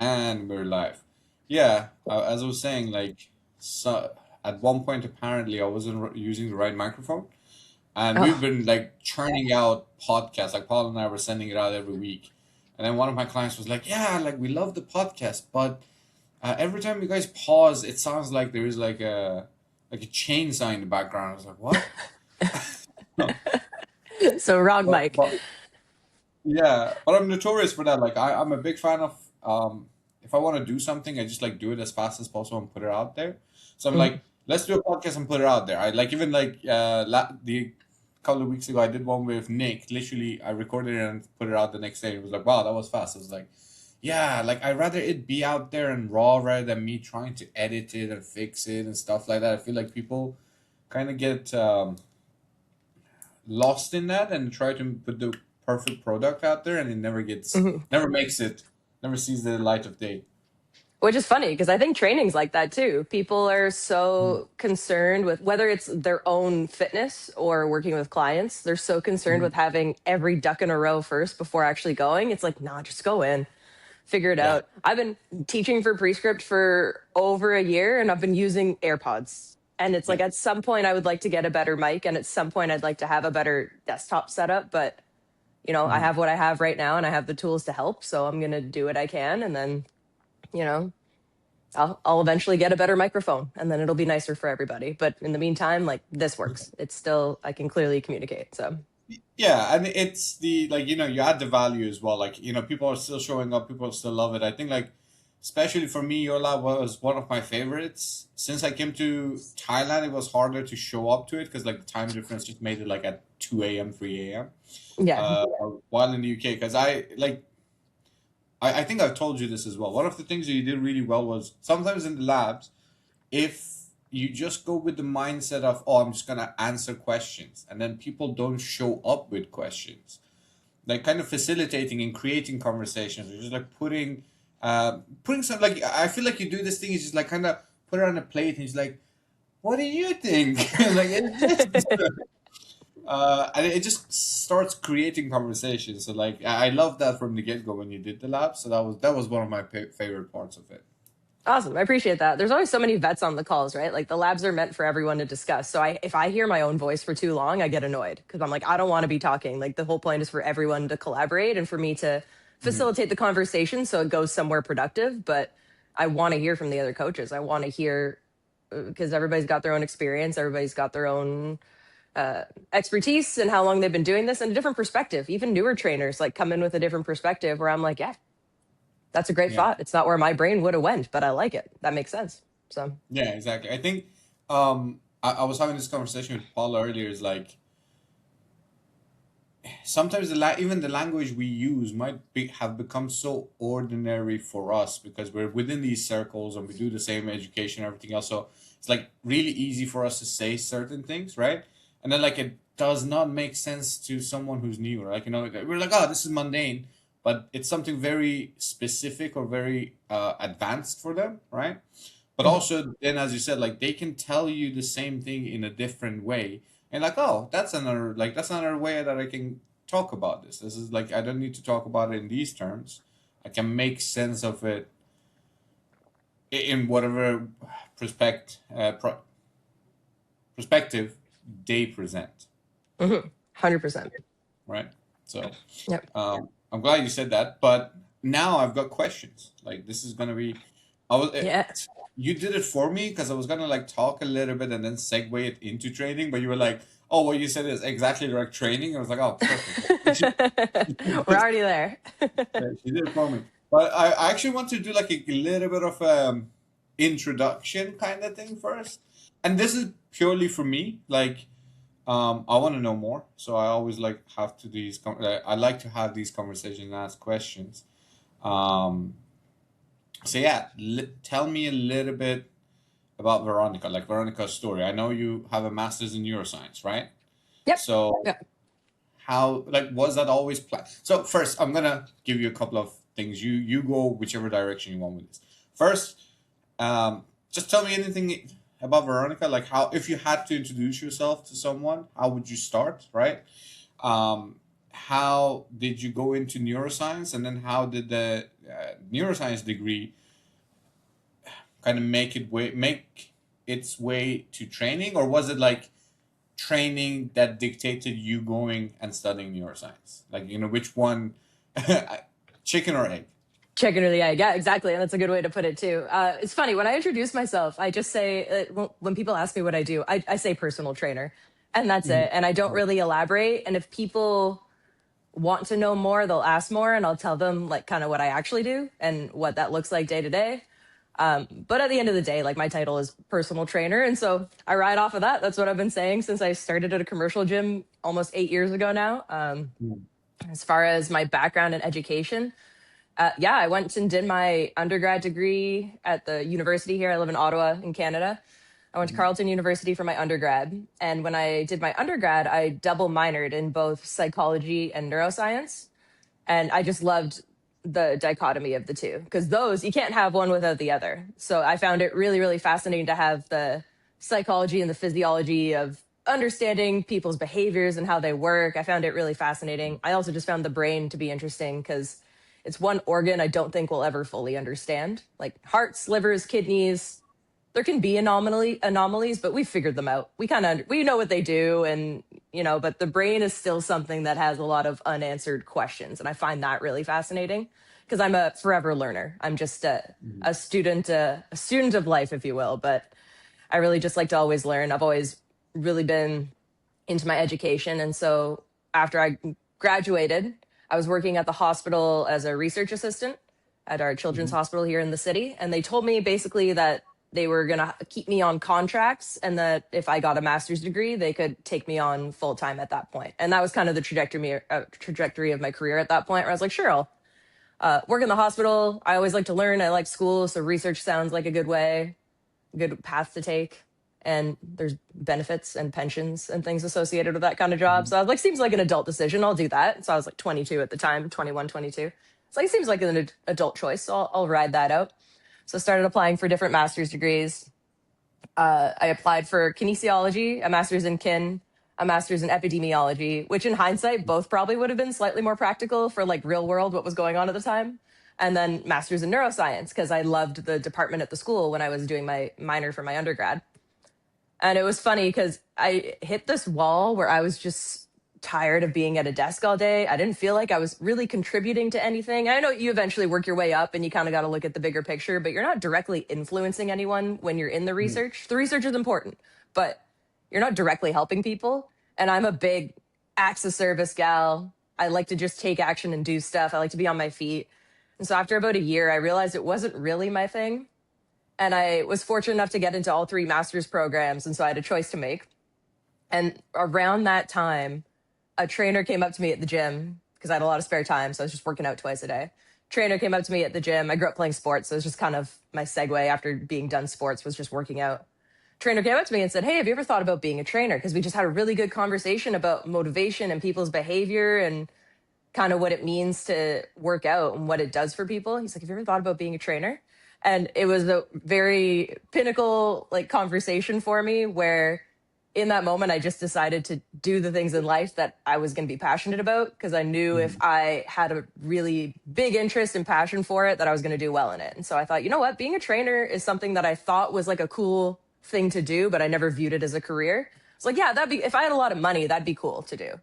And we're live. Yeah, as I was saying, like, so at one point apparently I wasn't using the right microphone, and we've Oh, been like churning out podcasts. Like Paul and I were sending it out every week, and then one of my clients was like, "Yeah, like we love the podcast, but every time you guys pause, it sounds like there is like a chainsaw in the background." I was like, "What?" so wrong, Mike. But yeah, but I'm notorious for that. Like I'm a big fan of if I want to do something, I just like do it as fast as possible and put it out there. So I'm Mhm. like, let's do a podcast and put it out there. I like even like the couple of weeks ago I did one with Nick. Literally I recorded it and put it out the next day. It was like, wow, that was fast. I was like, yeah, like I'd rather it be out there and raw rather than me trying to edit it and fix it and stuff like that. I feel like people kind of get lost in that and try to put the perfect product out there and it Mhm. never makes it, never sees the light of day. Which is funny because I think training's like that too. People are Mm. so concerned with whether it's their own fitness or working with clients, they're so concerned Mhm. with having every duck in a row first before actually going. It's like, nah, just go in, figure it Yeah. out. I've been teaching for Prescript for over a year and I've been using AirPods. And it's like Yeah. at some point I would like to get a better mic and at some point I'd like to have a better desktop setup. But, I Mhm. have what I have right now and I have the tools to help. So I'm going to do what I can. And then, you know, I'll eventually get a better microphone and then it'll be nicer for everybody. But in the meantime, like this works. It's still, I can clearly communicate. So, Yeah, and it's the like you add the value as well. Like people are still showing up, people still love it. I think like especially for me, your lab was one of my favorites. Since I came to Thailand, it was harder to show up to it because like the time difference just made it like at 2 a.m., 3 a.m. yeah. While in the UK, because I think I've told you this as well. One of the things that you did really well was sometimes in the labs, if you just go with the mindset of, oh, I'm just gonna answer questions, and then people don't show up with questions, like kind of facilitating and creating conversations, or just like putting some like I feel like you do this thing, is just like kind of put it on a plate, and he's like, what do you think? Like it's this. And it just starts creating conversations. So like I love that from the get go when you did the lab. So that was one of my favorite parts of it. Awesome. I appreciate that. There's always so many vets on the calls, right? Like the labs are meant for everyone to discuss. So if I hear my own voice for too long, I get annoyed because I'm like, I don't want to be talking. Like the whole point is for everyone to collaborate and for me to Mhm. facilitate the conversation so it goes somewhere productive. But I want to hear from the other coaches. I want to hear because everybody's got their own experience, everybody's got their own uh, expertise and how long they've been doing this and a different perspective. Even newer trainers like come in with a different perspective where I'm like, yeah, that's a great Yeah. thought. It's not where my brain would have went, but I like it. That makes sense. So Yeah, exactly. I think I was having this conversation with Paul earlier. Is like sometimes even the language we use have become so ordinary for us because we're within these circles and we do the same education and everything else. So it's like really easy for us to say certain things, right? And then like it does not make sense to someone who's new. Like we're like, oh, this is mundane, but it's something very specific or very advanced for them, right? But mhm. also then, as you said, like they can tell you the same thing in a different way, and like, oh, that's another way that I can talk about this. This is like I don't need to talk about it in these terms. I can make sense of it in whatever perspective they present, 100%. right? So Yep. I'm glad you said that, but now I've got questions. Like this is gonna be, I was Yeah. you did it for me because I was gonna like talk a little bit and then segue it into training, but you were like, oh, what you said is exactly like training. I was like, oh, perfect. We're already there. Yeah, she did it for me. But I actually want to do like a little bit of introduction kind of thing first, and this is purely for me. Like I want to know more, so I always like have to I like to have these conversations and ask questions. Um, so yeah, tell me a little bit about Veronica, like Veronica's story. I know you have a master's in neuroscience, right? Yep. So Yep. how like was that always planned? So first, I'm gonna give you a couple of things. You go whichever direction you want with this. First, just tell me anything about Veronica, like how if you had to introduce yourself to someone, how would you start, right? How did you go into neuroscience, and then how did neuroscience degree kind of make its way to training, or was it like training that dictated you going and studying neuroscience? Like, which one, chicken or egg? Chicken or the egg. Yeah, exactly. And that's a good way to put it too. It's funny when I introduce myself, I just say, when people ask me what I do, I say personal trainer, and that's Mhm. it. And I don't really elaborate. And if people want to know more, they'll ask more, and I'll tell them like kind of what I actually do and what that looks like day to day. But at the end of the day, like my title is personal trainer. And so I ride off of that. That's what I've been saying since I started at a commercial gym almost 8 years ago now. Mhm. As far as my background in education, yeah, I went and did my undergrad degree at the university here. I live in Ottawa in Canada. I went to Mhm. Carleton University for my undergrad. And when I did my undergrad, I double minored in both psychology and neuroscience. And I just loved the dichotomy of the two because those, you can't have one without the other. So I found it really, really fascinating to have the psychology and the physiology of understanding people's behaviors and how they work. I found it really fascinating. I also just found the brain to be interesting because it's one organ I don't think we'll ever fully understand. Like hearts, livers, kidneys, there can be anomalies, but we figured them out. We know what they do, and but the brain is still something that has a lot of unanswered questions, and I find that really fascinating because I'm a forever learner. I'm just a student of life, if you will. But I really just like to always learn. I've always really been into my education, and so after I graduated, I was working at the hospital as a research assistant at our children's Mhm. hospital here in the city. And they told me basically that they were going to keep me on contracts and that if I got a master's degree, they could take me on full time at that point. And that was kind of the trajectory of my career at that point, where I was like, sure, I'll work in the hospital. I always like to learn. I like school. So research sounds like a good path to take. And there's benefits and pensions and things associated with that kind of job. Mhm. So I was like, seems like an adult decision. I'll do that. So I was like 22 at the time, 21, 22. It's like, seems like an adult choice. So I'll ride that out. So I started applying for different master's degrees. I applied for kinesiology, a master's in kin, a master's in epidemiology, which in hindsight, both probably would have been slightly more practical for like real world, what was going on at the time. And then master's in neuroscience, because I loved the department at the school when I was doing my minor for my undergrad. And it was funny because I hit this wall where I was just tired of being at a desk all day. I didn't feel like I was really contributing to anything. I know you eventually work your way up and you kind of got to look at the bigger picture, but you're not directly influencing anyone when you're in the Mhm. research. The research is important, but you're not directly helping people. And I'm a big acts of service gal. I like to just take action and do stuff. I like to be on my feet. And so after about a year, I realized it wasn't really my thing. And I was fortunate enough to get into all three master's programs. And so I had a choice to make. And around that time, a trainer came up to me at the gym because I had a lot of spare time. So I was just working out twice a day. Trainer came up to me at the gym. I grew up playing sports. So it was just kind of my segue after being done sports was just working out. Trainer came up to me and said, "Hey, have you ever thought about being a trainer?" Because we just had a really good conversation about motivation and people's behavior and kind of what it means to work out and what it does for people. He's like, "Have you ever thought about being a trainer?" And it was a very pinnacle like conversation for me where in that moment I just decided to do the things in life that I was going to be passionate about because I knew if Mhm. I had a really big interest and passion for it that I was going to do well in it. And so I thought, you know what, being a trainer is something that I thought was like a cool thing to do, but I never viewed it as a career. It's like, yeah, that'd be if I had a lot of money, that'd be cool to do.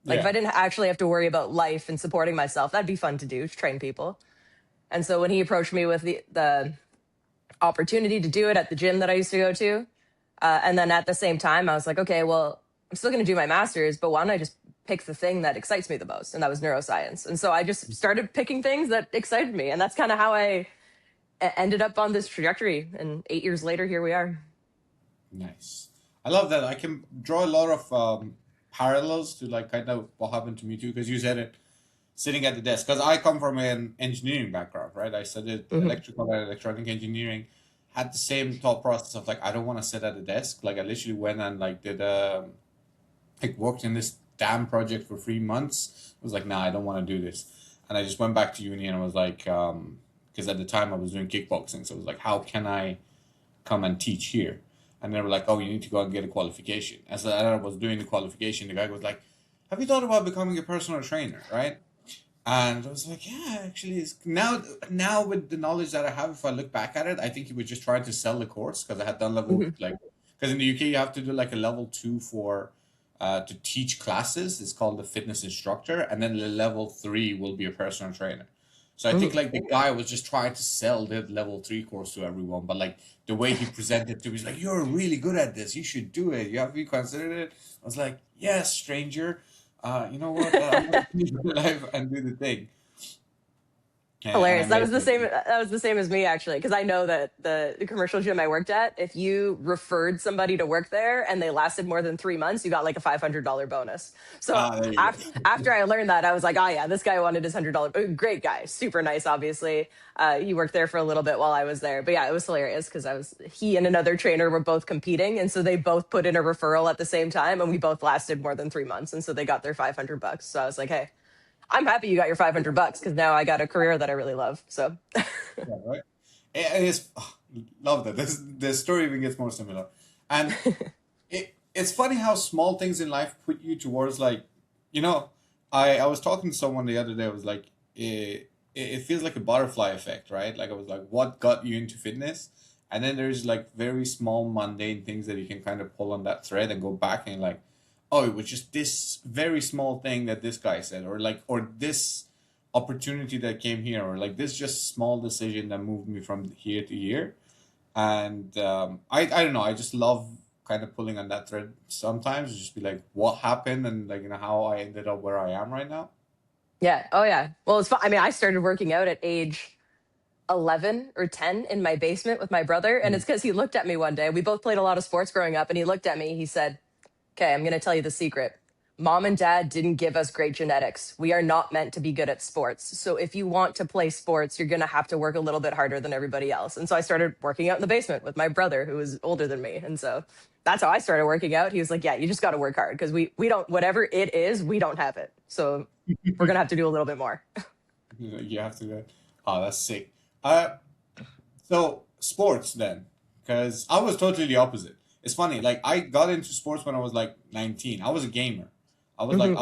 Like if Yeah. I didn't actually have to worry about life and supporting myself, that'd be fun to do, to train people. And so when he approached me with the opportunity to do it at the gym that I used to go to, and then at the same time, I was like, okay, well, I'm still going to do my master's, but why don't I just pick the thing that excites me the most? And that was neuroscience. And so I just started picking things that excited me. And that's kind of how I ended up on this trajectory. And 8 years later, here we are. Nice. I love that. I can draw a lot of parallels to like kind of what happened to me too, because you said it sitting at the desk. Because I come from an engineering background, right? I studied Hmm. electrical and electronic engineering. Had the same thought process of like I don't want to sit at a desk. Like I literally went and like did like worked in this damn project for 3 months. I was like, nah, I don't want to do this. And I just went back to uni and I was like, because at the time I was doing kickboxing, so I was like, how can I come and teach here? And they were like, oh, you need to go and get a qualification. As I was doing the qualification, the guy was like, have you thought about becoming a personal trainer, right? And I was like, yeah, actually, it's now with the knowledge that I have, if I look back at it, I think he was just trying to sell the course because I had done level Mhm. like because in the UK you have to do like a level two for to teach classes. It's called the fitness instructor, and then the level three will be a personal trainer. So I think Mhm. like the guy was just trying to sell the level three course to everyone, but like the way he presented to me, he's like, "You're really good at this. You should do it. You considered it?" I was like, "Yes, stranger. You know what? I'm gonna finish my life and do the thing." And I Hilarious. That made was the same. That was the same as me actually, because I know that the commercial gym I worked at, if you referred somebody to work there and they lasted more than 3 months, you got like a $500 bonus. So there you after I learned that, I was like, oh yeah, this guy wanted his $100. Great guy, super nice. Obviously, he worked there for a little bit while I was there. But yeah, it was hilarious because he and another trainer were both competing, and so they both put in a referral at the same time, and we both lasted more than 3 months, and so they got their $500. So I was like, hey, I'm happy you got your $500 because now I got a career that I really love. So go, right? And it's love that. The story even gets more similar, and it's funny how small things in life put you towards like, you know, I was talking to someone the other day. I was like, it feels like a butterfly effect, right? Like I was like, what got you into fitness? And then there's like very small mundane things that you can kind of pull on that thread and go back and like, oh, it was just this very small thing that this guy said, or like, or this opportunity that came here, or like this just small decision that moved me from here to here. And I don't know, I just love kind of pulling on that thread sometimes, just be like, what happened, and like, how I ended up where I am right now. yeah, oh yeah. Well, it's fun. I mean, I started working out at age 11 or 10 in my basement with my brother, and Mm. it's because he looked at me one day. We both played a lot of sports growing up, and he looked at me. He said, "Okay, I'm going to tell you the secret. Mom and dad didn't give us great genetics. We are not meant to be good at sports. So if you want to play sports, you're going to have to work a little bit harder than everybody else." And so I started working out in the basement with my brother, who was older than me. And so that's how I started working out. He was like, "Yeah, you just got to work hard because we don't, whatever it is, we don't have it. So we're going to have to do a little bit more." You have to. Oh, that's sick. Uh, so sports then, because I was totally the opposite. It's funny. Like I got into sports when I was like 19. I was a gamer. I was like Mhm.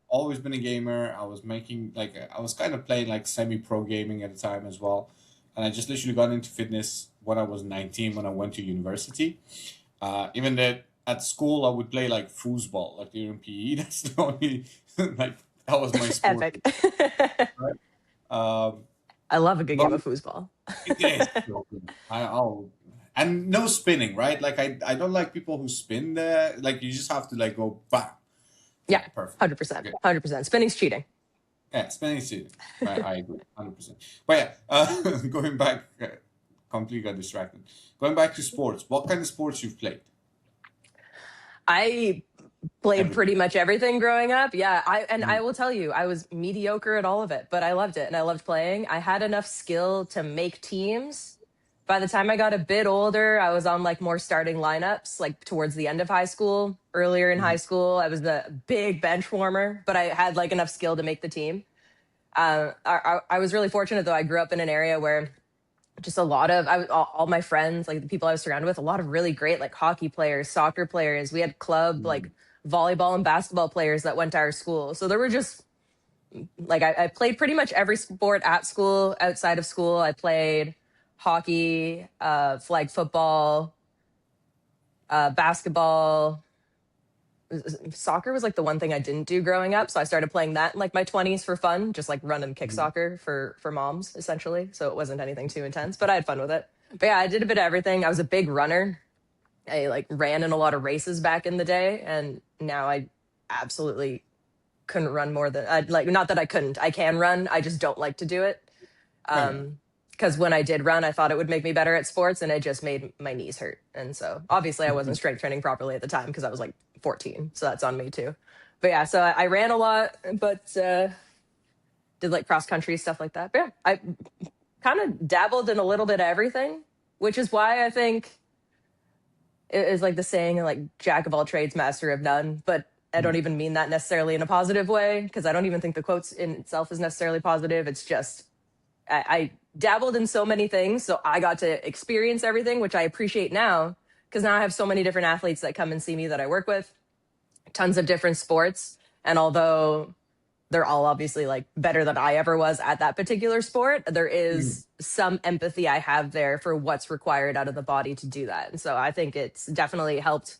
always been a gamer. I was making like I was kind of playing like semi-pro gaming at the time as well, and I just literally got into fitness when I was 19 when I went to university. Even that at school I would play like foosball, like during PE. That's the only like that was my sport. Epic. Right? Um, I love a good but game of foosball. it is so good. I'll and no spinning, right? Like I don't like people who spin there. Like you just have to like go bam. Yeah, Yeah, perfect. 100%. Okay. 100%. Spinning's cheating. Yeah, spinning is cheating. I agree, 100%. But yeah, going back, completely got distracted. Going back to sports, what kind of sports you've played? I played Everything. pretty much everything growing up. Yeah, I Mm, will tell you, I was mediocre at all of it, but I loved it and I loved playing. I had enough skill to make teams. By the time I got a bit older, I was on like more starting lineups, like towards the end of high school. Earlier in high mm, school, I was the big bench warmer, but I had like enough skill to make the team. I was really fortunate though. I grew up in an area where just a lot of all my friends, like the people I was surrounded with, a lot of really great like hockey players, soccer players. We had club like mm, volleyball and basketball players that went to our school. So there were just like I played pretty much every sport at school. Outside of school, I played hockey, flag football, basketball. Soccer was like the one thing I didn't do growing up, so I started playing that in like my 20s for fun, just like run and kick mm. soccer for moms essentially. So it wasn't anything too intense, but I had fun with it. But yeah, I did a bit of everything. I was a big runner. I like ran in a lot of races back in the day, and now I absolutely couldn't run more than I like. Not that I couldn't, I can run. I just don't like to do it. Oh yeah. Because when I did run, I thought it would make me better at sports, and it just made my knees hurt. And so obviously I wasn't strength training properly at the time because I was like 14. So that's on me too. But yeah, so I ran a lot, but did like cross country stuff like that. But yeah, I kind of dabbled in a little bit of everything, which is why I think it is like the saying like jack of all trades, master of none. But I don't Mm. even mean that necessarily in a positive way because I don't even think the quotes in itself is necessarily positive. It's just I dabbled in so many things, so I got to experience everything, which I appreciate now because now I have so many different athletes that come and see me that I work with, tons of different sports. And although they're all obviously like better than I ever was at that particular sport. There Mm. is some empathy I have there for what's required out of the body to do that. And so I think it's definitely helped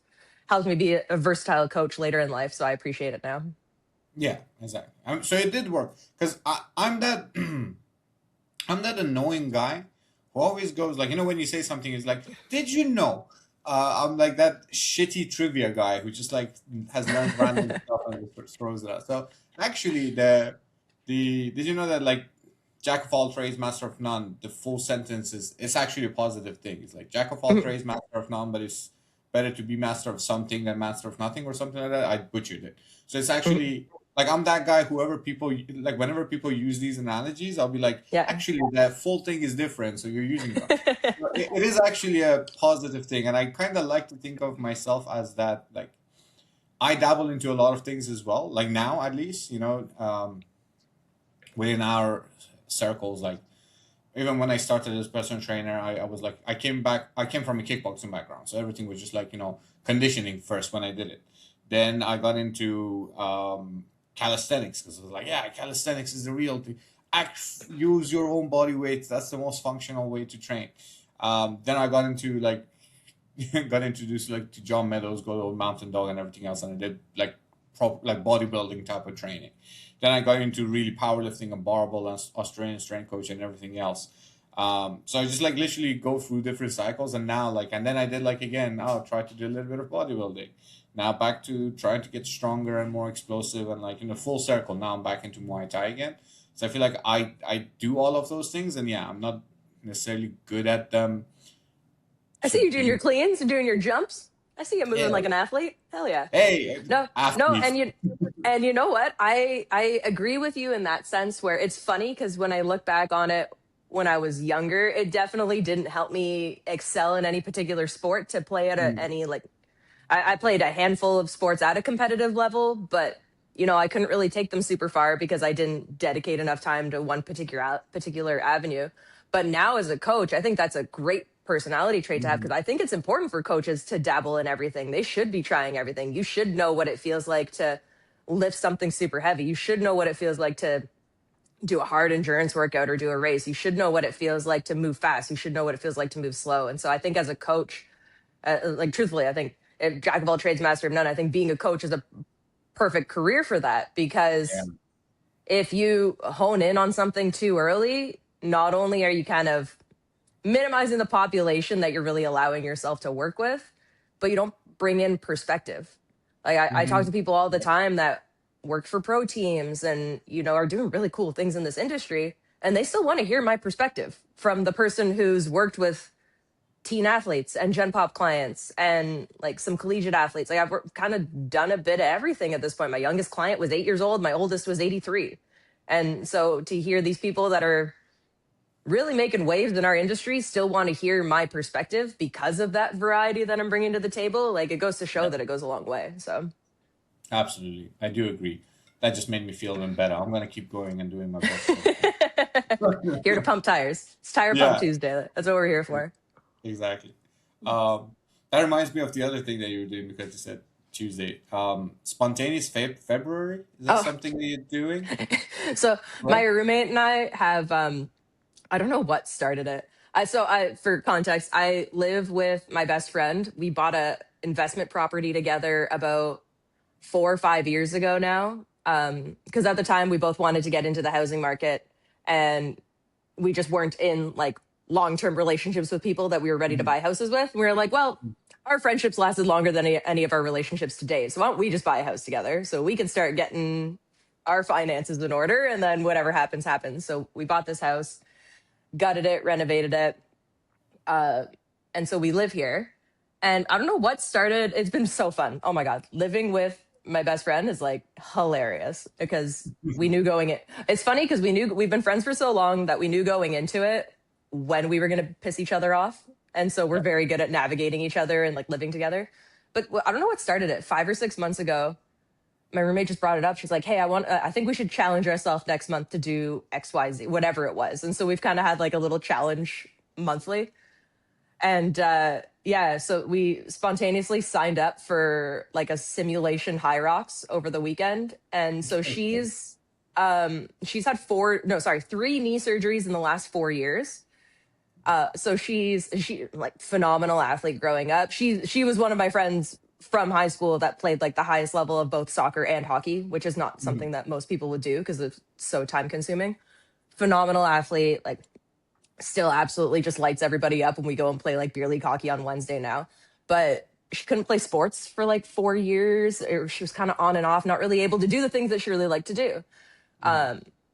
me be a versatile coach later in life. So I appreciate it now. Yeah, exactly. So it did work because I'm that I'm that annoying guy who always goes like, when you say something, is like, did you know? I'm like that shitty trivia guy who just like has learned random stuff and just throws it out. So actually, the did you know that like jack of all trades, master of none? The full sentence is it's actually a positive thing. It's like jack of all trades, master of none, but it's better to be master of something than master of nothing or something like that. I butchered it. So it's actually like I'm that guy. Whoever people like, whenever people use these analogies, I'll be like, Yeah. actually, the full thing is different, so you're using it wrong. So it is actually a positive thing, and I kind of like to think of myself as that. Like, I dabble into a lot of things as well. Like now, at least, within our circles, like even when I started as personal trainer, I was like, I came from a kickboxing background, so everything was just like conditioning first when I did it. Then I got into calisthenics because I was like, yeah, calisthenics is the real thing. Use your own body weight. That's the most functional way to train. Then I got into like got introduced like to John Meadows, good old mountain dog, and everything else, and I did like like bodybuilding type of training. Then I got into really powerlifting and barbell and Australian strength coach and everything else. So I just like literally go through different cycles, and now like, and then I did like again, try to do a little bit of bodybuilding. Now back to trying to get stronger and more explosive, and like in a full circle. Now I'm back into Muay Thai again. So I feel like I do all of those things, and yeah, I'm not necessarily good at them I see to you doing your be. cleans and doing your jumps. I see you moving Yeah. like an athlete. Hell yeah. Hey, No, no, athletes. and you know what? I agree with you in that sense where it's funny because when I look back on it when I was younger, it definitely didn't help me excel in any particular sport to play at Mm, any like I played a handful of sports at a competitive level, but I couldn't really take them super far because I didn't dedicate enough time to one particular avenue. But now as a coach, I think that's a great personality trait to have mhm, because I think it's important for coaches to dabble in everything. They should be trying everything. You should know what it feels like to lift something super heavy. You should know what it feels like to do a hard endurance workout or do a race. You should know what it feels like to move fast. You should know what it feels like to move slow. And so I think as a coach, like truthfully, I think if jack of all trades, master of none, I think being a coach is a perfect career for that yeah. because if you hone in on something too early, not only are you kind of minimizing the population that you're really allowing yourself to work with, but you don't bring in perspective. Like I talk Hmm. to people all the time that work for pro teams and are doing really cool things in this industry, and they still want to hear my perspective from the person who's worked with teen athletes and gen pop clients and like some collegiate athletes. Like I've kind of done a bit of everything at this point. My youngest client was 8 years old. My oldest was 83. And so to hear these people that are really making waves in our industry still want to hear my perspective because of that variety that I'm bringing to the table, like it goes to show Yeah, that it goes a long way. So absolutely. I do agree. That just made me feel even better. I'm gonna keep going and doing my best. here to pump tires. It's Tire Pump Yeah, Tuesday. That's what we're here for. exactly. That reminds me of the other thing that you were doing because you said Tuesday. Spontaneous February. Is that Oh, something that you're doing? so my Right. roommate and I have I don't know what started it. I for context, I live with my best friend. We bought a investment property together about 4 or 5 years ago now. Because at the time we both wanted to get into the housing market and we just weren't in like long-term relationships with people that we were ready to Mhm. buy houses with. We were like, well, our friendships lasted longer than any of our relationships to date. So why don't we just buy a house together so we can start getting our finances in order and then whatever happens, happens. So we bought this house, gutted it, renovated it. Uh, and so we live here. And I don't know what started. It's been so fun. Oh my God. Living with my best friend is like hilarious because we knew going it. It's funny because we knew we've been friends for so long that we knew going into it when we were going to piss each other off. And so we're Yeah. very good at navigating each other and like living together. But I don't know what started it. 5 or 6 months ago, my roommate just brought it up. She's like, "Hey, I think we should challenge ourselves next month to do X, Y, Z, whatever it was." And so we've kind of had like a little challenge monthly. And yeah, so we spontaneously signed up for like a simulation high rocks over the weekend. And so Okay. She's had three knee surgeries in the last 4 years. So she like phenomenal athlete growing up. She was one of my friends from high school that played like the highest level of both soccer and hockey, which is not something that most people would do because it's so time consuming. Phenomenal athlete, like still absolutely just lights everybody up when we go and play like beer league hockey on Wednesday now. But she couldn't play sports for like 4 years, or she was kind of on and off, not really able to do the things that she really liked to do.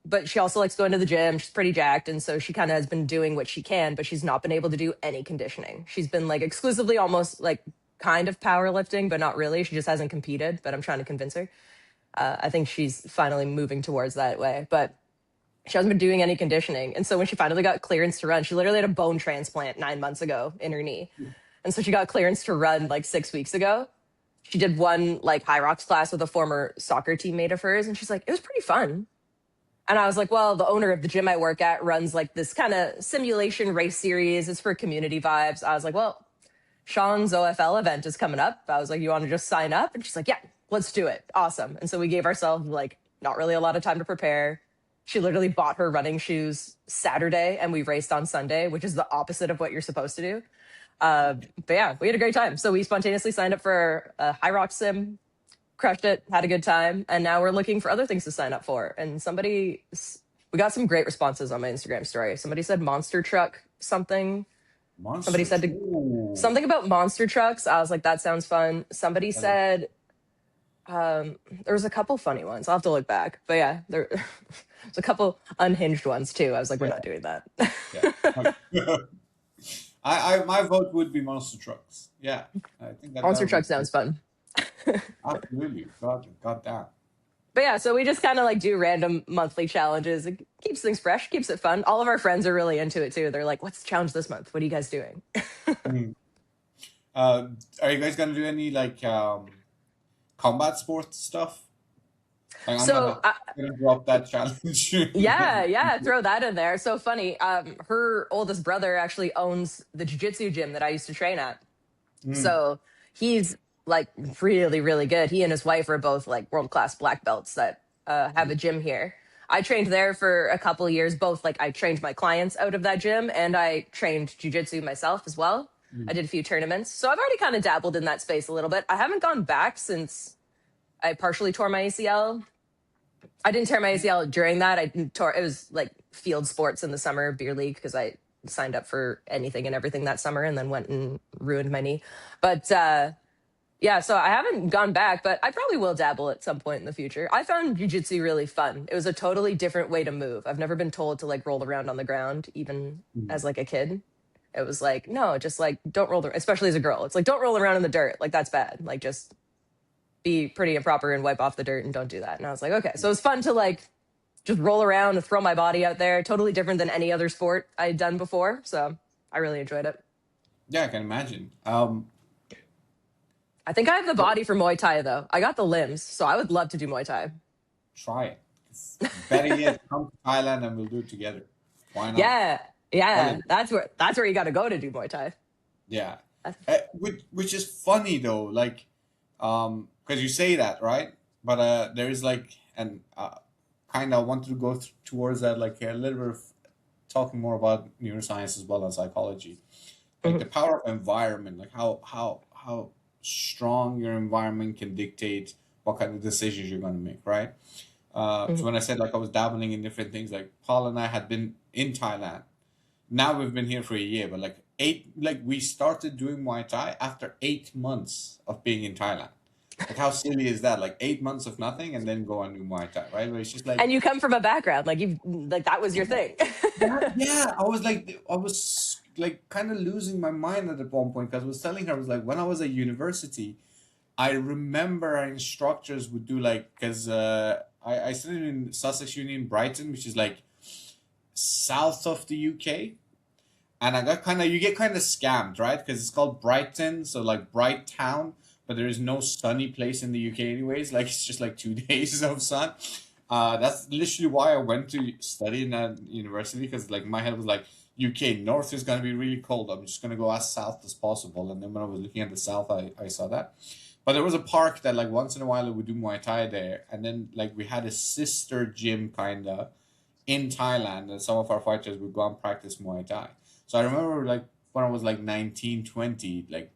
But she also likes going to the gym. She's pretty jacked. And so she kind of has been doing what she can, but she's not been able to do any conditioning. She's been like exclusively almost like kind of powerlifting, but not really. She just hasn't competed, but I'm trying to convince her. I think she's finally moving towards that way, but she hasn't been doing any conditioning. And so when she finally got clearance to run, she literally had a bone transplant 9 months ago in her knee. And so she got clearance to run like 6 weeks ago. She did one like high rocks class with a former soccer teammate of hers. And she's like, it was pretty fun. And I was like, well, the owner of the gym I work at runs like this kind of simulation race series. It's for community vibes. I was like, well, Sean's OFL event is coming up. I was like, you want to just sign up? And she's like, yeah, let's do it. Awesome. And so we gave ourselves like not really a lot of time to prepare. She literally bought her running shoes Saturday and we raced on Sunday, which is the opposite of what you're supposed to do. But yeah, we had a great time. So we spontaneously signed up for a high rock sim, crushed it, had a good time, and now we're looking for other things to sign up for. And we got some great responses on my Instagram story. Somebody said monster truck something. Somebody said something about monster trucks. I was like, that sounds fun. Somebody said there was a couple funny ones. I'll have to look back, but yeah, there's a couple unhinged ones too. I was like, we're not doing that. Yeah. I my vote would be monster trucks. Yeah, I think Monster truck sounds fun. absolutely. God damn. But yeah, so we just kind of like do random monthly challenges. It keeps things fresh, keeps it fun. All of our friends are really into it too. They're like, what's the challenge this month? What are you guys doing? Are you guys gonna do any like combat sports stuff? Like, So gonna drop that challenge. yeah, throw that in there. So funny. Her oldest brother actually owns the jiu-jitsu gym that I used to train at. So he's like really, really good. He and his wife are both like world-class black belts that have a gym here. I trained there for a couple of years, both like I trained my clients out of that gym and I trained jiu-jitsu myself as well. I did a few tournaments. So I've already kind of dabbled in that space a little bit. I haven't gone back since I partially tore my ACL. I didn't tear my ACL during that. It was like field sports in the summer, beer league, because I signed up for anything and everything that summer and then went and ruined my knee. But yeah, so I haven't gone back, but I probably will dabble at some point in the future. I found jiu-jitsu really fun. It was a totally different way to move. I've never been told to like roll around on the ground, even as like a kid. It was like, no, just like don't roll, especially as a girl. It's like, don't roll around in the dirt. Like that's bad. Like just be pretty and proper and wipe off the dirt and don't do that. And I was like, okay. So it was fun to like just roll around and throw my body out there. Totally different than any other sport I'd done before. So I really enjoyed it. Yeah, I can imagine. I think I have the body for Muay Thai though. I got the limbs, so I would love to do Muay Thai. Try it. It's better yet, come to Thailand and we'll do it together. Why not? Yeah. That's where you got to go to do Muay Thai. Yeah. Which is funny though, like, because you say that, right? But there is like, and kind of wanted to go towards that, like a little bit of talking more about neuroscience as well as psychology, like the power of environment, like how strong your environment can dictate what kind of decisions you're going to make, right? So when I said like I was dabbling in different things, like Paul and I had been in Thailand. Now we've been here for a year, but we started doing Muay Thai after 8 months of being in Thailand. Like how silly is that? Like 8 months of nothing and then go and do Muay Thai, right? But it's just like, and you come from a background like that was your thing. yeah, I was like kind of losing my mind at one point because I was telling her, I was like, when I was at university, I remember our instructors would do like, because I studied in Sussex Uni in Brighton, which is like south of the UK. And you get kind of scammed, right? Because it's called Brighton, so like bright town, but there is no sunny place in the UK anyways. Like it's just like 2 days of sun. That's literally why I went to study in that university, because like my head was like, UK north is going to be really cold. I'm just going to go as south as possible. And then when I was looking at the south, I saw that. But there was a park that like once in a while we would do Muay Thai there, and then like we had a sister gym kinda in Thailand, and some of our fighters would go and practice Muay Thai. So I remember like when I was like 19, 20, like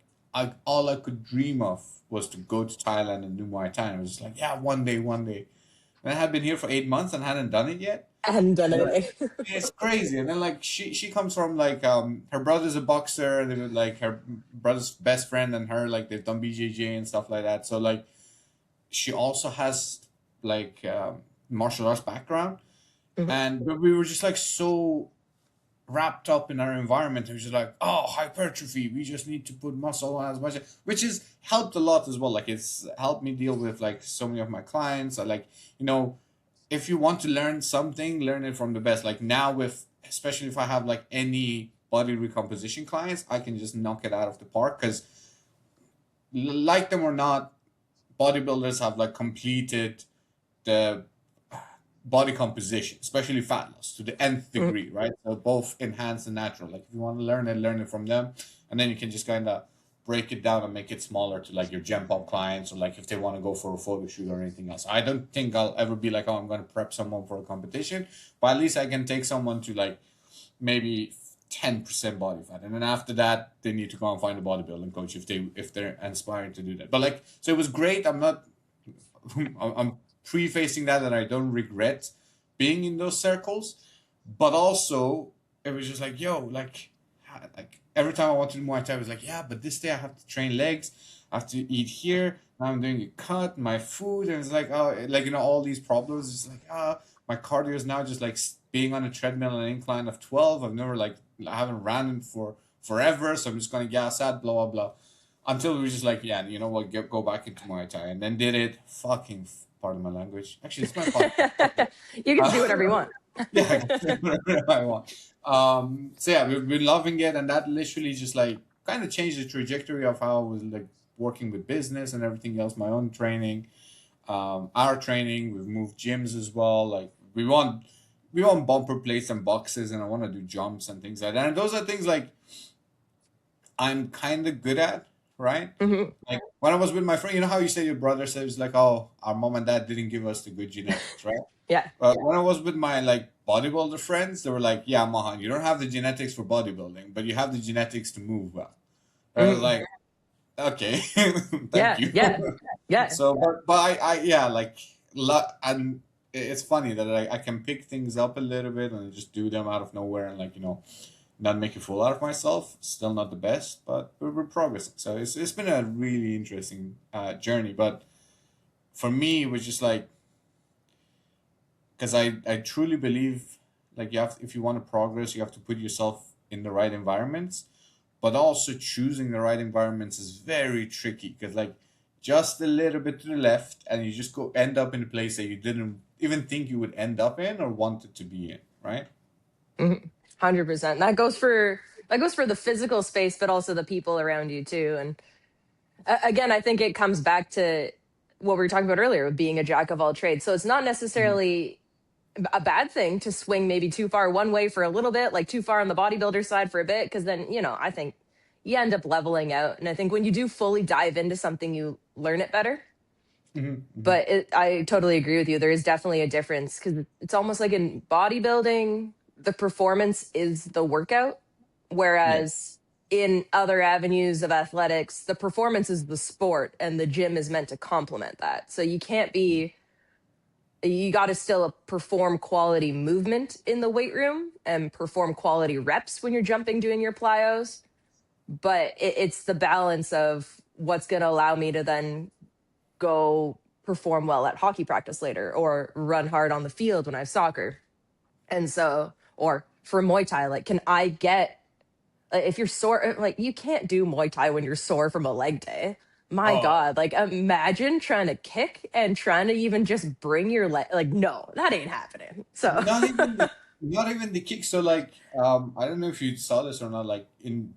all I could dream of was to go to Thailand and do Muay Thai. And I was just like, yeah, one day, one day. And I had been here for 8 months and hadn't done it yet. I hadn't done And, like, anything. it's crazy. And then like she comes from like her brother's a boxer, and they were like her brother's best friend and her like they've done BJJ and stuff like that. So like she also has like martial arts background, Mhm. and but we were just like so wrapped up in our environment. It was just like, oh, hypertrophy. We just need to put muscle on as much, which has helped a lot as well. Like it's helped me deal with like so many of my clients. I like, if you want to learn something, learn it from the best. Like now with, especially if I have like any body recomposition clients, I can just knock it out of the park because like them or not, bodybuilders have like completed the body composition, especially fat loss, to the nth Mhm. degree, right? So both enhanced and natural. Like if you want to learn it from them, and then you can just kind of break it down and make it smaller to like your gem pop clients, or like if they want to go for a photo shoot or anything else. I don't think I'll ever be like, oh, I'm going to prep someone for a competition, but at least I can take someone to like maybe 10% body fat, and then after that they need to go and find a bodybuilding coach if they're inspired to do that. But like, so it was great. I'm not I'm prefacing that I don't regret being in those circles, but also it was just like, yo, like every time I wanted to do Muay Thai, I was like, yeah, but this day I have to train legs, I have to eat here. Now I'm doing a cut, my food, and it's like, oh, like all these problems. It's like, my cardio is now just like being on a treadmill on an incline of 12. I've never like I haven't ran for forever, so I'm just gonna gas out, blah blah blah until we were just like, yeah, you know what, go back into Muay Thai, and then did it. Fucking pardon my language. Actually, it's my podcast. You get to do Uh, whatever you want. yeah, I can say whatever I want. So yeah, we've been loving it, and that literally just like kind of changed the trajectory of how I was like working with business and everything else. My own training, our training. We've moved gyms as well. Like we want bumper plates and boxes, and I want to do jumps and things like that. And those are things like I'm kind of good at, right? Mhm. Like when I was with my friend, you know how you say your brother says like, "Oh, our mom and dad didn't give us the good genetics," right? Yeah. When I was with my like bodybuilder friends, they were like, "Yeah, Mohan, you don't have the genetics for bodybuilding, but you have the genetics to move well." I was Mhm. like, "Okay, thank Yeah. you." Yeah. Yeah. So, but I yeah, like, and it's funny that I can pick things up a little bit and just do them out of nowhere and like not make a fool out of myself. Still not the best, but we're progressing. So it's been a really interesting journey. But for me, it was just like because I truly believe like if you want to progress, you have to put yourself in the right environments. But also choosing the right environments is very tricky because like just a little bit to the left, and you just go end up in a place that you didn't even think you would end up in or wanted to be in, right? 100%. That goes for the physical space, but also the people around you too. And again, I think it comes back to what we were talking about earlier, being a jack of all trades. So it's not Mhm. necessarily a bad thing to swing maybe too far one way for a little bit, like too far on the bodybuilder side for a bit, because then I think you end up leveling out. And I think when you do fully dive into something, you learn it better. Mhm. Mhm. But I totally agree with you. There is definitely a difference because it's almost like in bodybuilding, the performance is the workout, Yeah. whereas in other avenues of athletics, the performance is the sport and the gym is meant to complement that. So you got to still perform quality movement in the weight room and perform quality reps when you're jumping, doing your plyos. But it's the balance of what's going to allow me to then go perform well at hockey practice later or run hard on the field when I have soccer. And so, or for Muay Thai, like, can I get, if you're sore, like, you can't do Muay Thai when you're sore from a leg day. My Oh, God, like, imagine trying to kick and trying to even just bring your leg. Like, no, that ain't happening. So, not even the not even the kick. So like I don't know if you saw this or not. Like in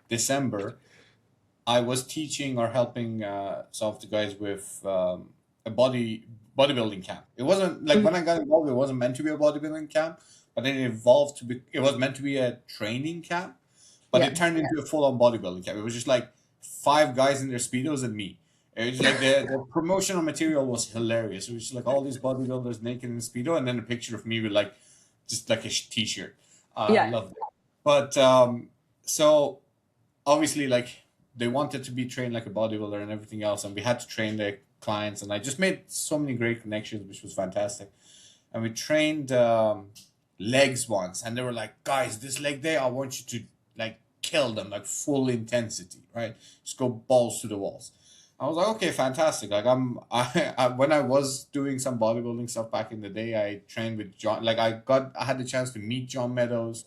December, I was teaching or helping some of the guys with a bodybuilding camp. It wasn't like when I got involved, it wasn't meant to be a bodybuilding camp, but then it evolved to be. It was meant to be a training camp, but yeah. it turned into a full on bodybuilding camp. It was just like five guys in their speedos and me. It was like the promotional material was hilarious. It was just like all these bodybuilders naked in speedo, and then a picture of me with like just like a t-shirt. I Yeah. loved it. But so obviously, like they wanted to be trained like a bodybuilder and everything else, and we had to train their clients, and I just made so many great connections, which was fantastic. And we trained legs once, and they were like, "Guys, this leg day, I want you to like kill them, like full intensity, right? Just go balls to the walls." I was like, "Okay, fantastic." Like I when I was doing some bodybuilding stuff back in the day, I trained with John. Like I had the chance to meet John Meadows.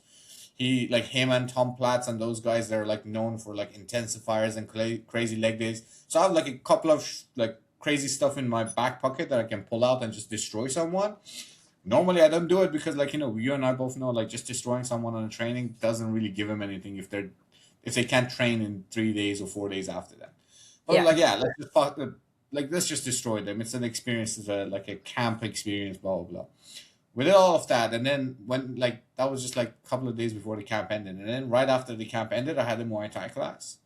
He like him and Tom Platz and those guys. They're like known for like intensifiers and crazy leg days. So I have like a couple of like crazy stuff in my back pocket that I can pull out and just destroy someone. Normally, I don't do it because, like, you and I both know, like, just destroying someone on a training doesn't really give them anything if they can't train in 3 days or 4 days after that. But Yeah. like, yeah, let's just like let's just destroy them. It's an experience, it's like a camp experience, blah blah blah. We did all of that, and then when like that was just like a couple of days before the camp ended, and then right after the camp ended, I had a Muay Thai class,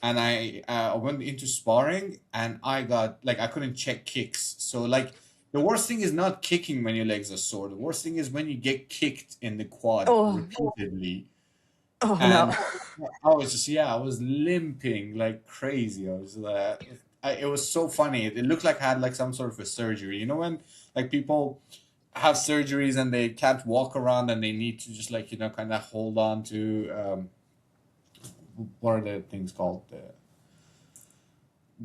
and I went into sparring, and I got like I couldn't check kicks. So like the worst thing is not kicking when your legs are sore. The worst thing is when you get kicked in the quad Oh, repeatedly, oh no. and I was just I was limping like crazy. I was it was so funny. It looked like I had like some sort of a surgery. You know when like people have surgeries and they can't walk around and they need to just like kind of hold on to what are the things called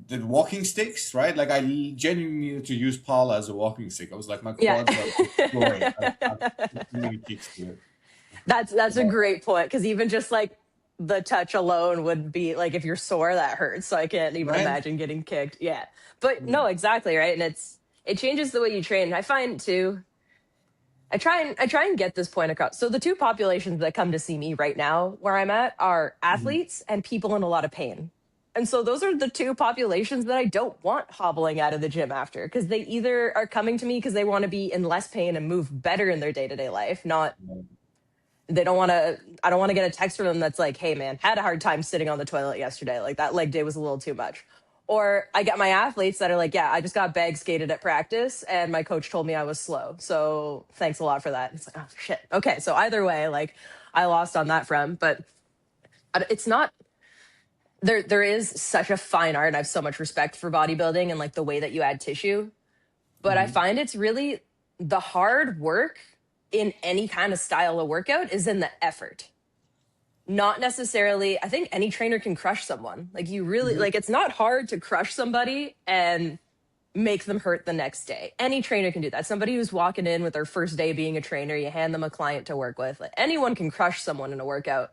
the walking sticks, right? Like I genuinely needed to use Paula as a walking stick. I was like, my Yeah. quads are destroyed. I'm really kicks to it. That's a But, great point, because even just like the touch alone would be like, if you're sore, that hurts. So I can't even right? imagine getting kicked. Yeah. But Mm, no, exactly, right? And it changes the way you train. I find too, I try and get this point across. So the two populations that come to see me right now where I'm at are mhm, athletes and people in a lot of pain. And so those are the two populations that I don't want hobbling out of the gym after, because they either are coming to me because they want to be in less pain and move better in their day-to-day life, not they don't want to I don't want to get a text from them that's like, "Hey man, had a hard time sitting on the toilet yesterday. Like that leg day was a little too much." Or I get my athletes that are like, "Yeah, I just got bag skated at practice and my coach told me I was slow. So, thanks a lot for that." It's like, "Oh shit." Okay, so either way, like I lost on that front, but it's not there is such a fine art, and I have so much respect for bodybuilding and like the way that you add tissue, but I mhm, find it's really the hard work in any kind of style of workout is in the effort, not necessarily. I think any trainer can crush someone. Like you really mhm, like it's not hard to crush somebody and make them hurt the next day. Any trainer can do that. Somebody who's walking in with their first day being a trainer, you hand them a client to work with. Like anyone can crush someone in a workout.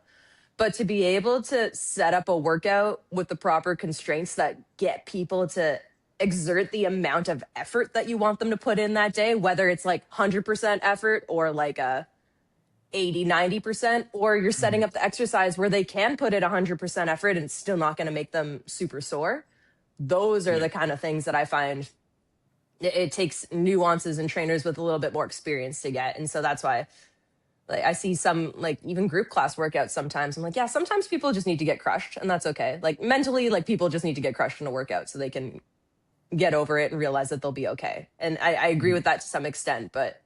But to be able to set up a workout with the proper constraints that get people to exert the amount of effort that you want them to put in that day, whether it's like 100% effort or like a 80-90%, or you're setting mhm. up the exercise where they can put it 100% effort and it's still not going to make them super sore. Those are Yeah. the kind of things that I find it takes nuances and trainers with a little bit more experience to get. And so that's why like I see some like even group class workouts sometimes. I'm like, yeah, sometimes people just need to get crushed and that's okay. Like mentally, like people just need to get crushed in a workout so they can get over it and realize that they'll be okay. And I agree Mhm. with that to some extent, but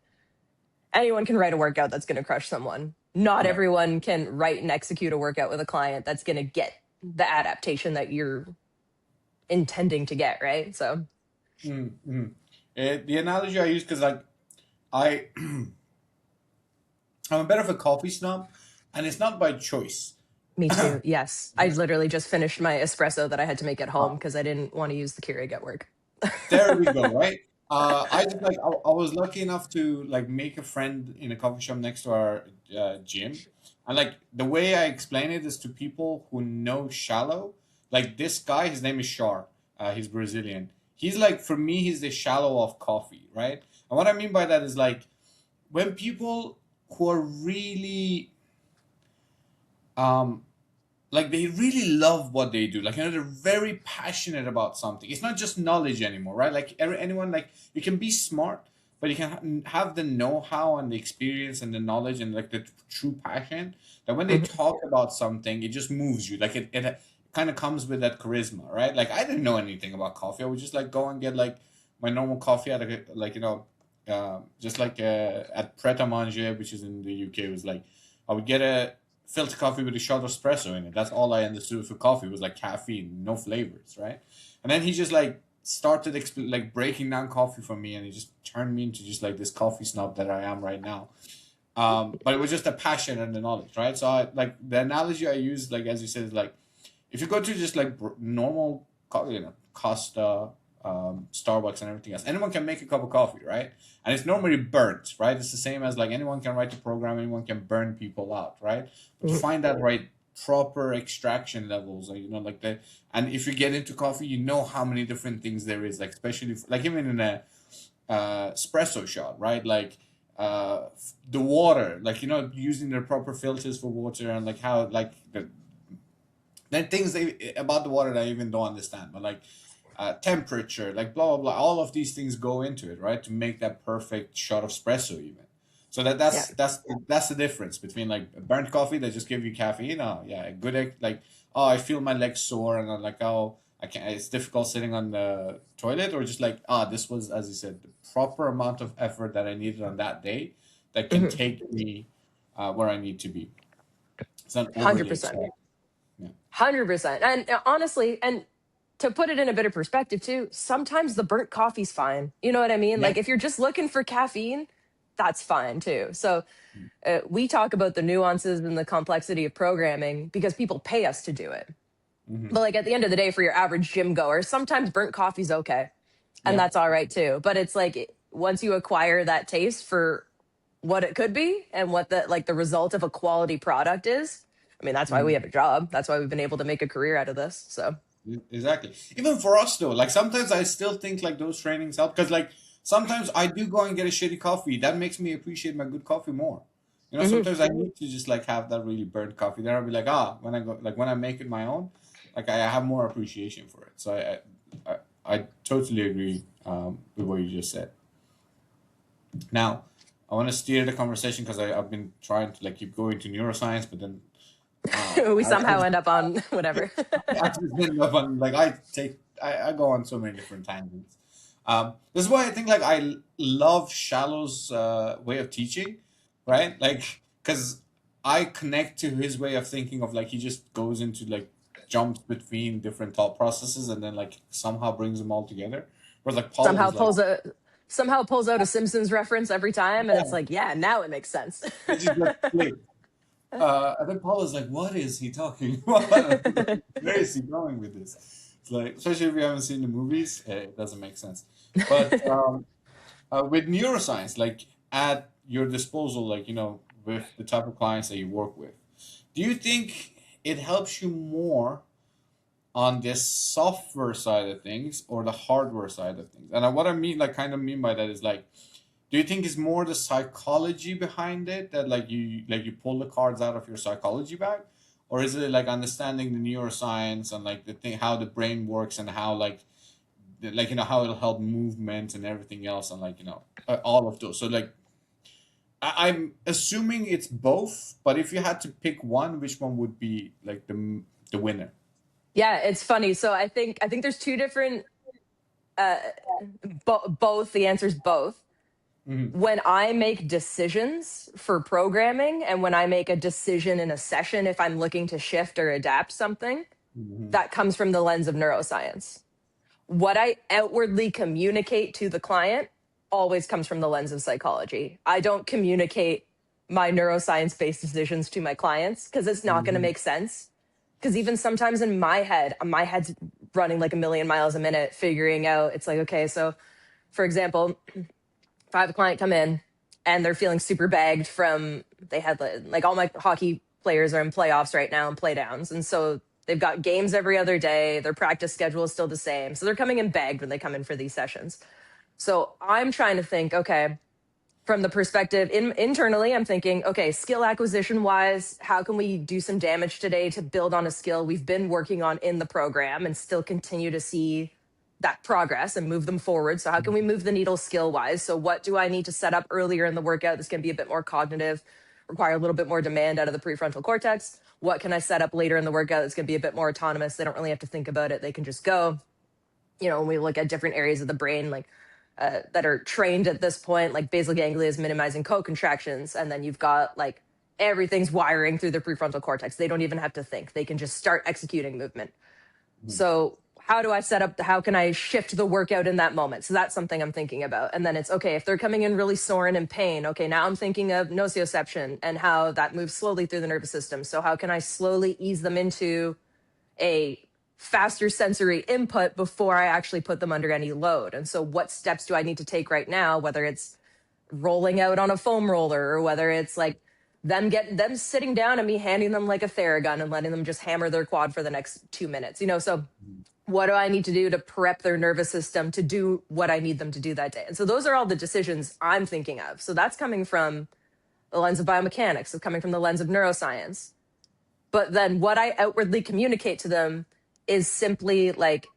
anyone can write a workout that's going to crush someone. Not Yeah. everyone can write and execute a workout with a client that's going to get the adaptation that you're intending to get, right? So, Mm-hmm. The analogy I use because like I I'm a bit of a coffee snob, and it's not by choice. me too. Yes. I literally just finished my espresso that I had to make at home because I didn't want to use the Keurig at work. There we go, right? I just like I was lucky enough to like make a friend in a coffee shop next to our gym, and like the way I explain it is to people who know shallow. Like this guy, his name is Shar. He's Brazilian. He's like for me, he's the shallow of coffee, right? And what I mean by that is like when people who are really um like they really love what they do, like they're very passionate about something. It's not just knowledge anymore, right? Like anyone, like you can be smart, but you can have the know-how and the experience and the knowledge and like the true passion that when they Mhm. talk about something it just moves you, like it kind kind of comes with that charisma, right? Like I didn't know anything about coffee. I would just like go and get like my normal coffee at a, like just like at Pret a Manger, which is in the UK. It was like I would get a filter coffee with a shot of espresso in it. That's all I understood for coffee was like caffeine, no flavors, right? And then he just like started like breaking down coffee for me, and he just turned me into just like this coffee snob that I am right now. But it was just a passion and the knowledge, right? So I like the analogy I use, like as you said, is like if you go to just like normal, Costa, Starbucks, and everything else, anyone can make a cup of coffee, right? And it's normally burnt, right? It's the same as like anyone can write the program, anyone can burn people out, right? But to Mhm. find that right proper extraction levels, like, like the, and if you get into coffee, you know how many different things there is, like especially like even in a espresso shot, right? Like the water, like using the proper filters for water, and like how like the things about the water that I even don't understand, but like temperature, like blah blah blah. All of these things go into it, right, to make that perfect shot of espresso, even. So Yeah. that's the difference between like burnt coffee that just give you caffeine. Oh yeah, good like oh I feel my legs sore and I'm like oh I can't. It's difficult sitting on the toilet, or just like this was, as you said, the proper amount of effort that I needed on that day that can Mhm. take me where I need to be. It's not overly 100%. exciting. Yeah. 100%. And honestly, and to put it in a bit of perspective too, sometimes the burnt coffee's fine. You know what I mean? Yeah. Like if you're just looking for caffeine, that's fine too. So we talk about the nuances and the complexity of programming because people pay us to do it. Mm-hmm. But like at the end of the day, for your average gym goer, sometimes burnt coffee's okay. And Yeah. that's all right too. But it's like once you acquire that taste for what it could be and what the result of a quality product is, I mean, that's why we Mhm. have a job. That's why we've been able to make a career out of this. So Exactly. Even for us though, like sometimes I still think like those trainings help because like sometimes I do go and get a shitty coffee. That makes me appreciate my good coffee more. mhm, Sometimes I need to just like have that really burnt coffee. Then I'll be like, when I go like when I make it my own, like I have more appreciation for it. So I totally agree with what you just said. Now, I want to steer the conversation because I've been trying to like keep going to neuroscience, but then we I somehow end up on whatever. I just end up on like I go on so many different tangents. This is why I think like love Shallow's way of teaching, right? Like because I connect to his way of thinking of like he just goes into like jumps between different thought processes and then like somehow brings them all together. Whereas like Paul somehow is like pulls a somehow pulls out a Simpsons reference every time, and it's yeah, like, yeah, now it makes sense. it just like clicks. And then Paul is like, "What is he talking about? Where is he going with this?" It's like, especially if you haven't seen the movies, it doesn't make sense. But with neuroscience, like at your disposal, like with the type of clients that you work with, do you think it helps you more on the software side of things or the hardware side of things? And what I mean, like, kind of mean by that is like do you think it's more the psychology behind it that like you pull the cards out of your psychology bag, or is it like understanding the neuroscience and like the thing how the brain works and how like how it'll help movement and everything else and like all of those. So like I'm assuming it's both, but if you had to pick one, which one would be like the winner? Yeah, it's funny. So I think there's two different uh both. The answer's both. Mm-hmm. When I make decisions for programming and when I make a decision in a session, if I'm looking to shift or adapt something, Mm-hmm. that comes from the lens of neuroscience. What I outwardly communicate to the client always comes from the lens of psychology. I don't communicate my neuroscience based decisions to my clients because it's not going to Mm-hmm. make sense. Because even sometimes in my head's running like a million miles a minute, figuring out it's like, okay, so for example, if I have a client come in and they're feeling super bagged from they had like all my hockey players are in playoffs right now and play downs. And so they've got games every other day. Their practice schedule is still the same. So they're coming in bagged when they come in for these sessions. So I'm trying to think, okay, from the perspective internally, I'm thinking, okay, skill acquisition wise, how can we do some damage today to build on a skill we've been working on in the program and still continue to see that progress and move them forward? So how can we move the needle skill wise? So what do I need to set up earlier in the workout that's going to be a bit more cognitive? require a little bit more demand out of the prefrontal cortex? What can I set up later in the workout that's going to be a bit more autonomous? They don't really have to think about it. They can just go. When we look at different areas of the brain, like that are trained at this point, like basal ganglia is minimizing co-contractions. And then you've got like everything's wiring through the prefrontal cortex. They don't even have to think. They can just start executing movement. So how do I set up how can I shift the workout in that moment? So that's something I'm thinking about. And then it's okay, if they're coming in really sore and in pain, okay, now I'm thinking of nociception and how that moves slowly through the nervous system. So how can I slowly ease them into a faster sensory input before I actually put them under any load? And so what steps do I need to take right now, whether it's rolling out on a foam roller or whether it's like them sitting down and me handing them like a Theragun and letting them just hammer their quad for the next 2 minutes, so what do I need to do to prep their nervous system to do what I need them to do that day? And so those are all the decisions I'm thinking of. So that's coming from the lens of biomechanics, it's coming from the lens of neuroscience. But then what I outwardly communicate to them is simply like,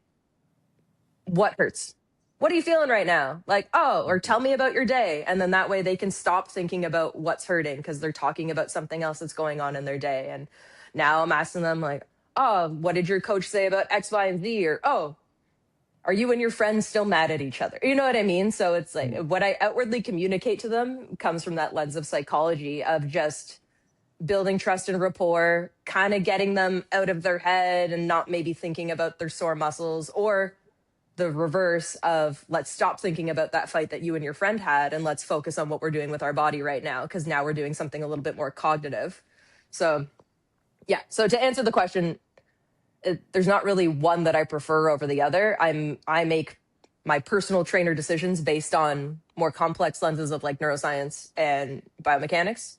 what hurts? What are you feeling right now? Like, oh, or tell me about your day. And then that way they can stop thinking about what's hurting because they're talking about something else that's going on in their day. And now I'm asking them like, oh, what did your coach say about X, Y, and Z? Or, oh, are you and your friends still mad at each other? You know what I mean? So it's like what I outwardly communicate to them comes from that lens of psychology of just building trust and rapport, kind of getting them out of their head and not maybe thinking about their sore muscles, or the reverse of let's stop thinking about that fight that you and your friend had and let's focus on what we're doing with our body right now, because now we're doing something a little bit more cognitive. So yeah, so to answer the question, there's not really one that I prefer over the other. I make my personal trainer decisions based on more complex lenses of like neuroscience and biomechanics.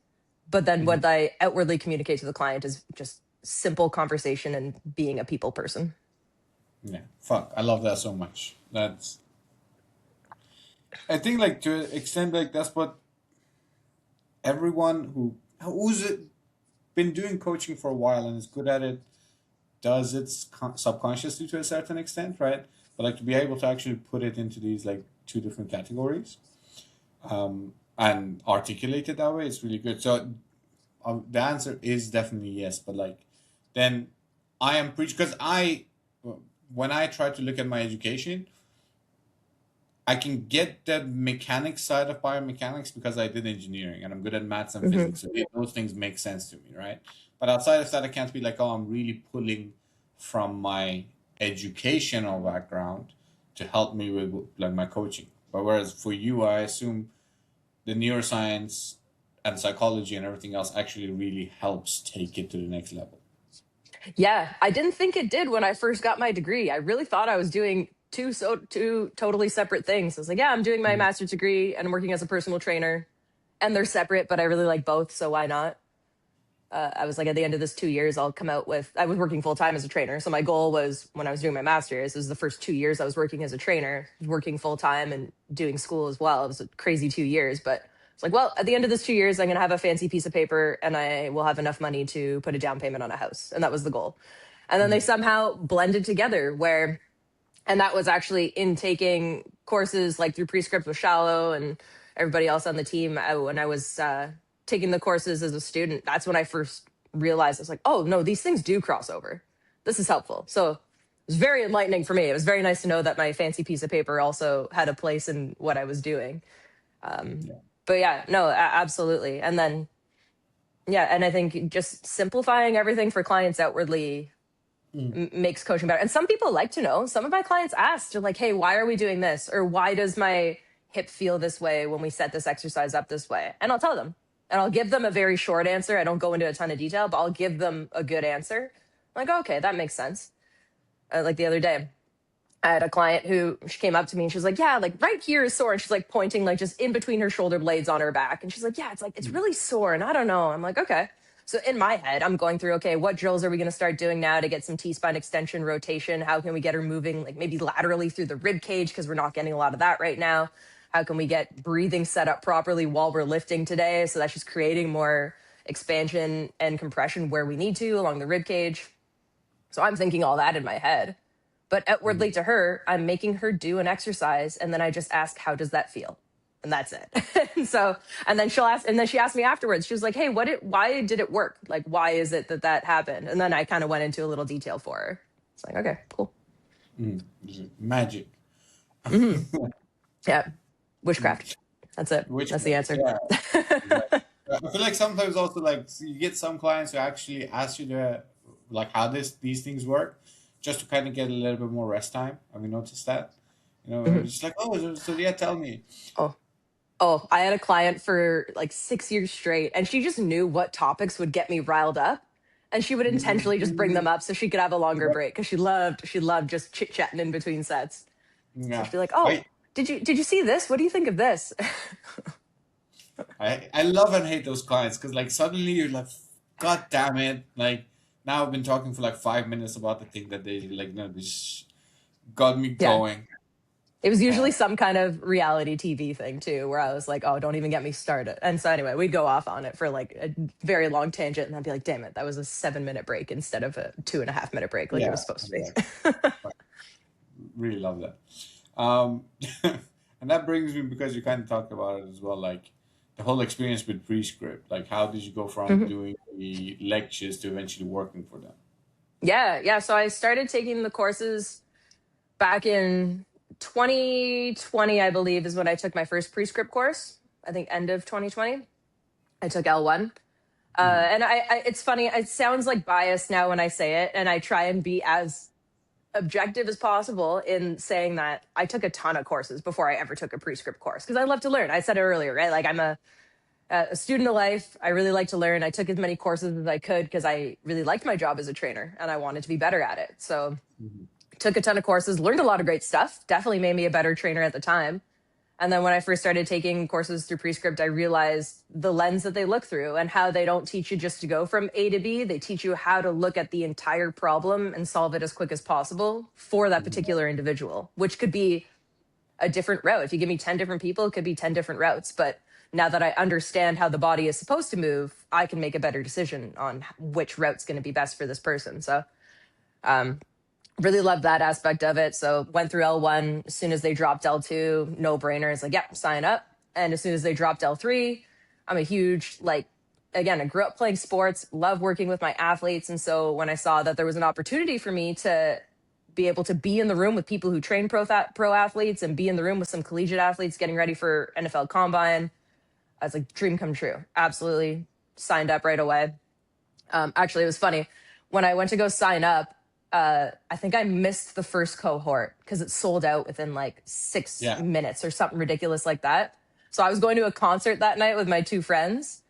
But then what I outwardly communicate to the client is just simple conversation and being a people person. Yeah, fuck, I love that so much. I think like to an extent like that's what everyone who's been doing coaching for a while and is good at it does it subconsciously to a certain extent, right? But like to be able to actually put it into these like two different categories, and articulate it that way, it's really good. So the answer is definitely yes. But like then I am preach because when I try to look at my education, I can get the mechanics side of biomechanics because I did engineering and I'm good at maths and physics. So those things make sense to me, right? But outside of that, I can't be like, oh, I'm really pulling from my educational background to help me with like my coaching. But whereas for you, I assume the neuroscience and psychology and everything else actually really helps take it to the next level. Yeah, I didn't think it did when I first got my degree. I really thought I was doing two totally separate things. I was like, yeah, I'm doing my master's degree and I'm working as a personal trainer, and they're separate, but I really like both, so why not? I was like, at the end of this 2 years, I'll come out with. I was working full time as a trainer, so my goal was when I was doing my master's. It was the first 2 years I was working as a trainer, working full time and doing school as well. It was a crazy 2 years, but it's like, well, at the end of this 2 years, I'm going to have a fancy piece of paper and I will have enough money to put a down payment on a house. And that was the goal. And then they somehow blended together and that was actually in taking courses like through Prescript with Shallow and everybody else on the team. When I was taking the courses as a student, that's when I first realized I was like, oh no, these things do cross over. This is helpful. So it was very enlightening for me. It was very nice to know that my fancy piece of paper also had a place in what I was doing. But yeah, no, absolutely. And then, yeah, and I think just simplifying everything for clients outwardly makes coaching better. And some people like to know. Some of my clients asked, they're like, hey, why are we doing this? Or why does my hip feel this way when we set this exercise up this way? And I'll tell them. And I'll give them a very short answer. I don't go into a ton of detail, but I'll give them a good answer. I'm like, okay, that makes sense. Like the other day, I had a client who she came up to me and she was like, yeah, like right here is sore. And she's like pointing like just in between her shoulder blades on her back. And she's like, yeah, it's really sore. And I don't know. I'm like, okay. So in my head, I'm going through, okay, what drills are we going to start doing now to get some T-spine extension rotation? How can we get her moving like maybe laterally through the rib cage? Because we're not getting a lot of that right now. How can we get breathing set up properly while we're lifting today? So that's just creating more expansion and compression where we need to along the rib cage. So I'm thinking all that in my head. But outwardly to her, I'm making her do an exercise. And then I just ask, how does that feel? and that's it. And so, and then she asked me afterwards, she was like, hey, why did it work? Like, why is it that happened? And then I kind of went into a little detail for her. It's like, okay, cool. Magic. Hmm. Yeah. Witchcraft. That's it. Which, That's the answer. yeah, exactly. I feel like sometimes also like you get some clients who actually ask you to like how these things work, just to kind of get a little bit more rest time. Have you noticed that? Mhm. Just like, oh, so yeah, tell me. Oh, oh, I had a client for like 6 years straight, and she just knew what topics would get me riled up. And she would intentionally just bring them up so she could have a longer break because she loved just chit chatting in between sets. So Yeah, she'd be like, "Oh, I did you see this? What do you think of this?" I love and hate those clients because like suddenly you're like, God damn it! Like now I've been talking for like 5 minutes about the thing that they like, no, this got me Yeah. going. It was usually And some kind of reality TV thing too, where I was like, "Oh, don't even get me started." And so anyway, we'd go off on it for like a very long tangent, and I'd be like, "Damn it, that was a 7 minute break instead of a 2.5 minute break, like it yeah, was supposed to exactly. be." Really love that. Um, and that brings me because you kind of talked about it as well, like the whole experience with Prescript. Like, how did you go from Mhm. doing the lectures to eventually working for them? Yeah, yeah. So I started taking the courses back in 2020, I believe, is when I took my first Prescript course. I think end of 2020, I took L1. Hmm. And it's funny. It sounds like bias now when I say it, and I try and be as objective as possible in saying that I took a ton of courses before I ever took a Prescript course because I love to learn. I said it earlier, right? Like I'm a student of life. I really like to learn. I took as many courses as I could because I really liked my job as a trainer and I wanted to be better at it. So Hmm. took a ton of courses, learned a lot of great stuff. Definitely made me a better trainer at the time. And then when I first started taking courses through Prescript, I realized the lens that they look through and how they don't teach you just to go from A to B. They teach you how to look at the entire problem and solve it as quick as possible for that particular individual, which could be a different route. If you give me 10 different people, it could be 10 different routes. But now that I understand how the body is supposed to move, I can make a better decision on which route's going to be best for this person. So, um, really loved that aspect of it. So went through L1. As soon as they dropped L2, no brainer. It's like, yep, sign up. And as soon as they dropped L3, I'm a huge, like, again, I grew up playing sports, love working with my athletes. And so when I saw that there was an opportunity for me to be able to be in the room with people who train pro athletes and be in the room with some collegiate athletes getting ready for NFL combine, I was like, dream come true. Absolutely signed up right away. Actually, it was funny. When I went to go sign up, I think I missed the first cohort because it sold out within like six Yeah. minutes or something ridiculous like that. So I was going to a concert that night with my two friends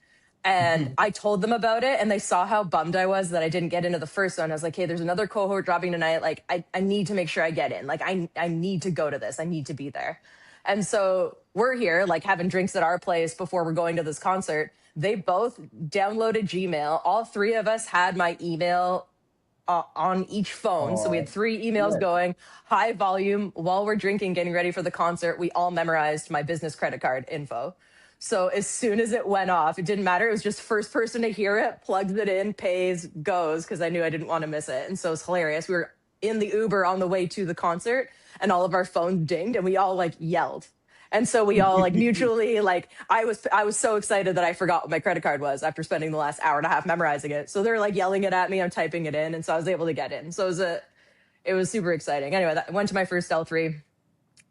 and I told them about it and they saw how bummed I was that I didn't get into the first one. I was like, hey, there's another cohort dropping tonight. Like, I need to make sure I get in. Like, I need to go to this. I need to be there. And so we're here, like having drinks at our place before we're going to this concert. They both downloaded Gmail. All three of us had my email on each phone. So we had Oh, three emails yeah. going, high volume, while we're drinking, getting ready for the concert. We all memorized my business credit card info. So as soon as it went off, it didn't matter. It was just first person to hear it, plugs it in, pays, goes, because I knew I didn't want to miss it. And so it was hilarious. We were in the Uber on the way to the concert, and all of our phones dinged, and we all like yelled. And so we all like mutually like I was so excited that I forgot what my credit card was after spending the last hour and a half memorizing it. So they're like yelling it at me, I'm typing it in, and so I was able to get in. So it was super exciting. Anyway, I went to my first L3,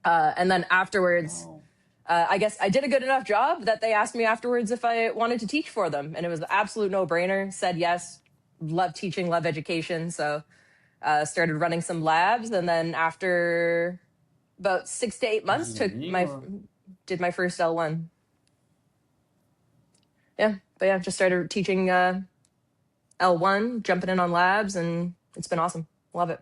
and then afterwards, Wow. I guess I did a good enough job that they asked me afterwards if I wanted to teach for them, and it was an absolute no brainer. Said yes. Love teaching, love education. So started running some labs, and then after about 6 to 8 months, This is me or did my first L1. Yeah, but yeah, just started teaching L1, jumping in on labs, and it's been awesome. Love it.